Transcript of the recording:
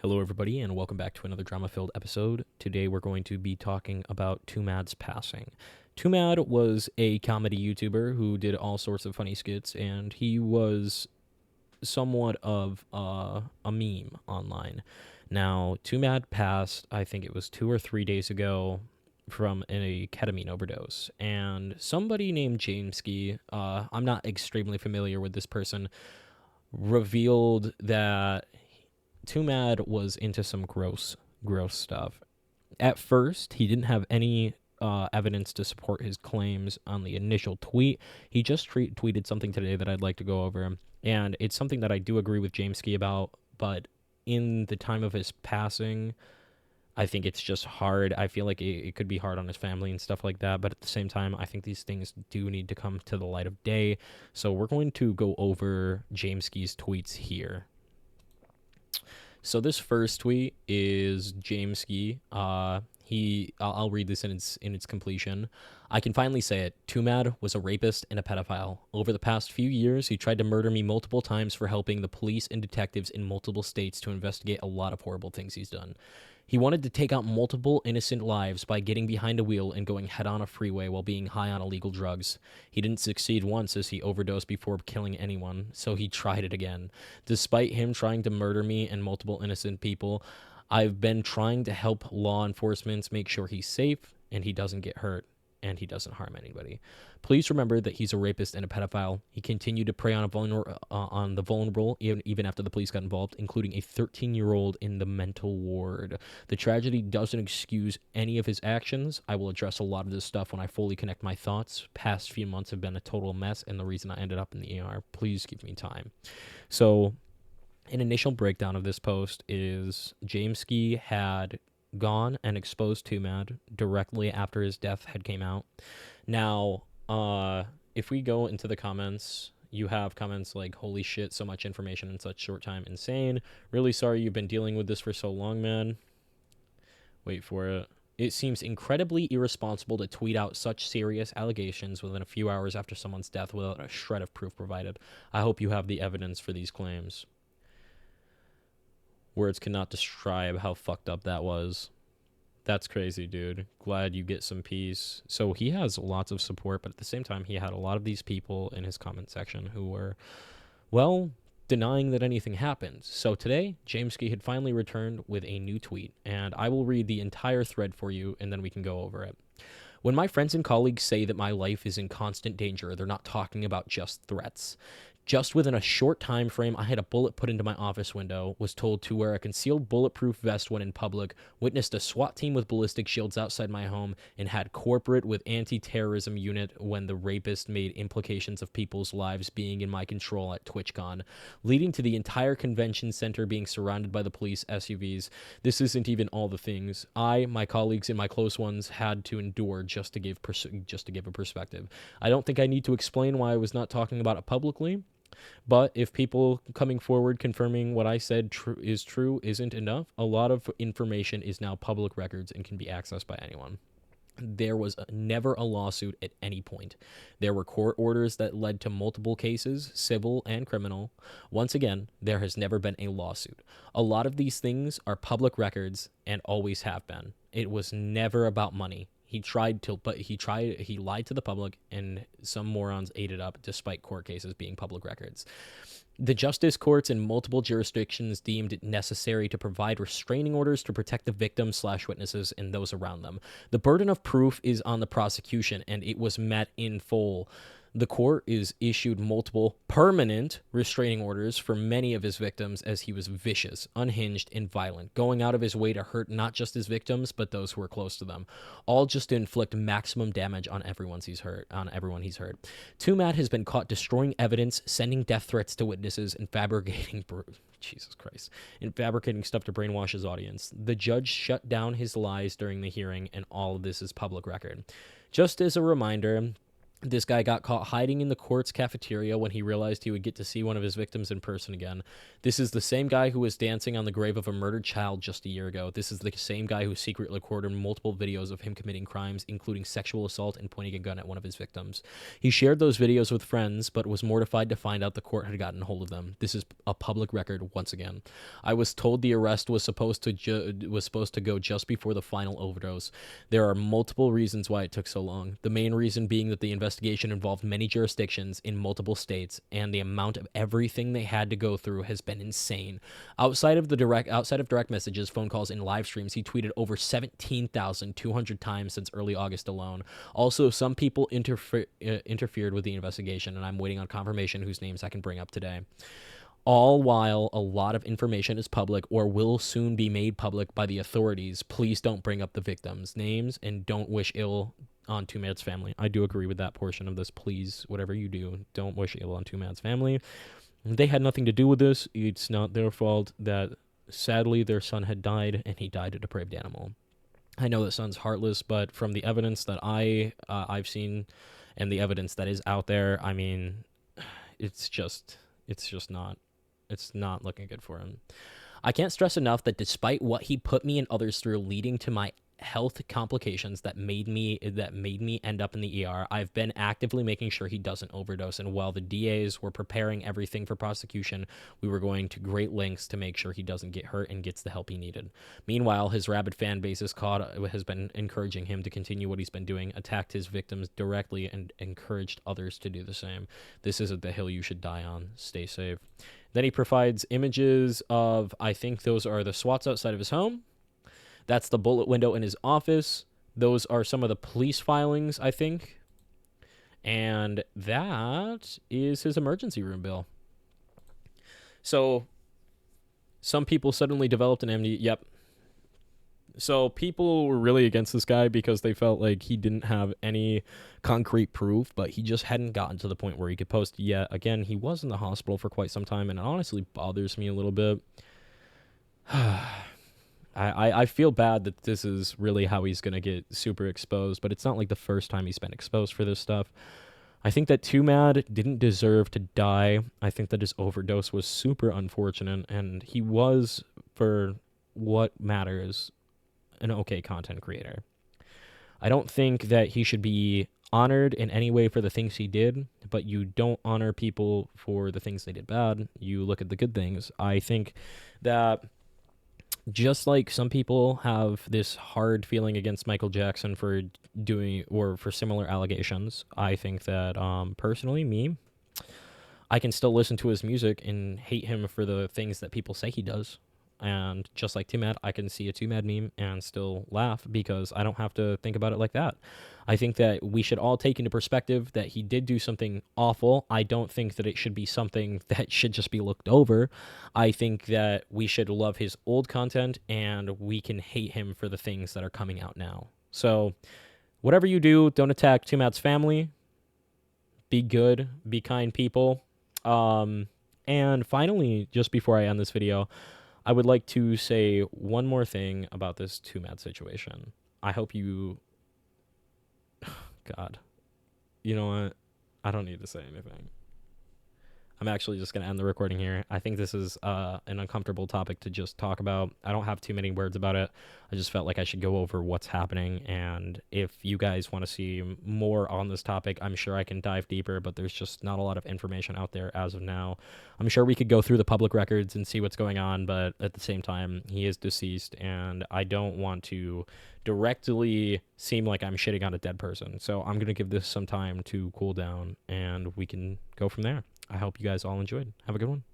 Hello, everybody, and welcome back to another drama-filled episode. Today, we're going to be talking about Twomad's passing. Twomad was a comedy YouTuber who did all sorts of funny skits, and he was somewhat of a meme online. Now, Twomad passed, I think it was 2 or 3 days ago, from a ketamine overdose. And somebody named Jameski, I'm not extremely familiar with this person, revealed that Twomad was into some gross stuff. At first, he didn't have any evidence to support his claims on the initial tweet. He just tweeted something today that I'd like to go over, and it's something that I do agree with Jameski about, but in the time of his passing, I think it's just hard. I feel like it could be hard on his family and stuff like that, but at the same time, I think these things do need to come to the light of day. So we're going to go over Jameski's tweets here. So this first tweet is Jameski. I'll read this in its completion. I can finally say it. Twomad was a rapist and a pedophile. Over the past few years, he tried to murder me multiple times for helping the police and detectives in multiple states to investigate a lot of horrible things he's done. He wanted to take out multiple innocent lives by getting behind a wheel and going head on a freeway while being high on illegal drugs. He didn't succeed once as he overdosed before killing anyone, so he tried it again. Despite him trying to murder me and multiple innocent people, I've been trying to help law enforcement make sure he's safe and he doesn't get hurt and he doesn't harm anybody. Please remember that he's a rapist and a pedophile. He continued to prey on the vulnerable even after the police got involved, including a 13-year-old in the mental ward. The tragedy doesn't excuse any of his actions. I will address a lot of this stuff when I fully connect my thoughts. Past few months have been a total mess, and the reason I ended up in the ER. Please give me time. So, an initial breakdown of this post is Jameski had gone and exposed Twomad directly after his death had came out. Now, if we go into the comments, you have comments like, holy shit, so much information in such short time, insane. Really sorry you've been dealing with this for so long, man. Wait for it. It seems incredibly irresponsible to tweet out such serious allegations within a few hours after someone's death without a shred of proof provided. I hope you have the evidence for these claims. Words cannot describe how fucked up that was. That's crazy, dude. Glad you get some peace. So he has lots of support, but at the same time, he had a lot of these people in his comment section who were, well, denying that anything happened. So today, Jameski had finally returned with a new tweet, and I will read the entire thread for you, and then we can go over it. When my friends and colleagues say that my life is in constant danger, they're not talking about just threats. Just within a short time frame, I had a bullet put into my office window, was told to wear a concealed bulletproof vest when in public, witnessed a SWAT team with ballistic shields outside my home, and had corporate with anti-terrorism unit when the rapist made implications of people's lives being in my control at TwitchCon, leading to the entire convention center being surrounded by the police SUVs. This isn't even all the things I, my colleagues, and my close ones had to endure just to give a perspective. I don't think I need to explain why I was not talking about it publicly. But if people coming forward confirming what I said is true isn't enough, a lot of information is now public records and can be accessed by anyone. There was never a lawsuit at any point. There were court orders that led to multiple cases, civil and criminal. Once again, there has never been a lawsuit. A lot of these things are public records and always have been. It was never about money. He lied to the public, and some morons ate it up despite court cases being public records. The justice courts in multiple jurisdictions deemed it necessary to provide restraining orders to protect the victims/witnesses and those around them. The burden of proof is on the prosecution, and it was met in full. The court is issued multiple permanent restraining orders for many of his victims as he was vicious, unhinged, and violent, going out of his way to hurt not just his victims, but those who were close to them, all just to inflict maximum damage on everyone he's hurt. Twomad has been caught destroying evidence, sending death threats to witnesses, and fabricating stuff to brainwash his audience. The judge shut down his lies during the hearing, and all of this is public record. Just as a reminder, This guy got caught hiding in the court's cafeteria when he realized he would get to see one of his victims in person again. This is the same guy who was dancing on the grave of a murdered child just a year ago. This is the same guy who secretly recorded multiple videos of him committing crimes, including sexual assault and pointing a gun at one of his victims. He shared those videos with friends, but was mortified to find out the court had gotten hold of them. This is a public record once again. I was told the arrest was supposed to go just before the final overdose. There are multiple reasons why it took so long. The main reason being that the investigation involved many jurisdictions in multiple states, and the amount of everything they had to go through has been insane. Outside of direct messages, phone calls, and live streams, he tweeted over 17,200 times since early August alone. Also, some people interfered with the investigation, and I'm waiting on confirmation whose names I can bring up today. All while a lot of information is public or will soon be made public by the authorities, please don't bring up the victims' names and don't wish ill on Twomad's family. I do agree with that portion of this. Please, whatever you do, don't wish ill on Twomad's family. They had nothing to do with this. It's not their fault that sadly their son had died, and he died a depraved animal. I know that son's heartless, but from the evidence that I've seen and the evidence that is out there, I mean, it's not looking good for him. I can't stress enough that despite what he put me and others through, leading to my health complications that made me end up in the ER, I've been actively making sure he doesn't overdose, and while the DAs were preparing everything for prosecution, we were going to great lengths to make sure he doesn't get hurt and gets the help he needed. Meanwhile, his rabid fan base has been encouraging him to continue what he's been doing, attacked his victims directly, and encouraged others to do the same. This isn't the hill you should die on. Stay safe. Then he provides images of, I think those are the SWATs outside of his home. That's the bullet window in his office. Those are some of the police filings, I think. And that is his emergency room bill. So some people suddenly developed an amnesia. Yep. So people were really against this guy because they felt like he didn't have any concrete proof, but he just hadn't gotten to the point where he could post yet. Again, he was in the hospital for quite some time, and it honestly bothers me a little bit. I feel bad that this is really how he's going to get super exposed, but it's not like the first time he's been exposed for this stuff. I think that Twomad didn't deserve to die. I think that his overdose was super unfortunate, and he was, for what matters, an okay content creator. I don't think that he should be honored in any way for the things he did, but you don't honor people for the things they did bad. You look at the good things. I think that just like some people have this hard feeling against Michael Jackson for doing or for similar allegations, I think that personally, I can still listen to his music and hate him for the things that people say he does. And just like Twomad, I can see a Twomad meme and still laugh because I don't have to think about it like that. I think that we should all take into perspective that he did do something awful. I don't think that it should be something that should just be looked over. I think that we should love his old content and we can hate him for the things that are coming out now. So whatever you do, don't attack Twomad's family. Be good, be kind people. And finally, just before I end this video, I would like to say one more thing about this Twomad situation. I hope you... God. You know what? I don't need to say anything. I'm actually just going to end the recording here. I think this is an uncomfortable topic to just talk about. I don't have too many words about it. I just felt like I should go over what's happening. And if you guys want to see more on this topic, I'm sure I can dive deeper, but there's just not a lot of information out there as of now. I'm sure we could go through the public records and see what's going on, but at the same time, he is deceased, and I don't want to directly seem like I'm shitting on a dead person. So I'm going to give this some time to cool down, and we can go from there. I hope you guys all enjoyed. Have a good one.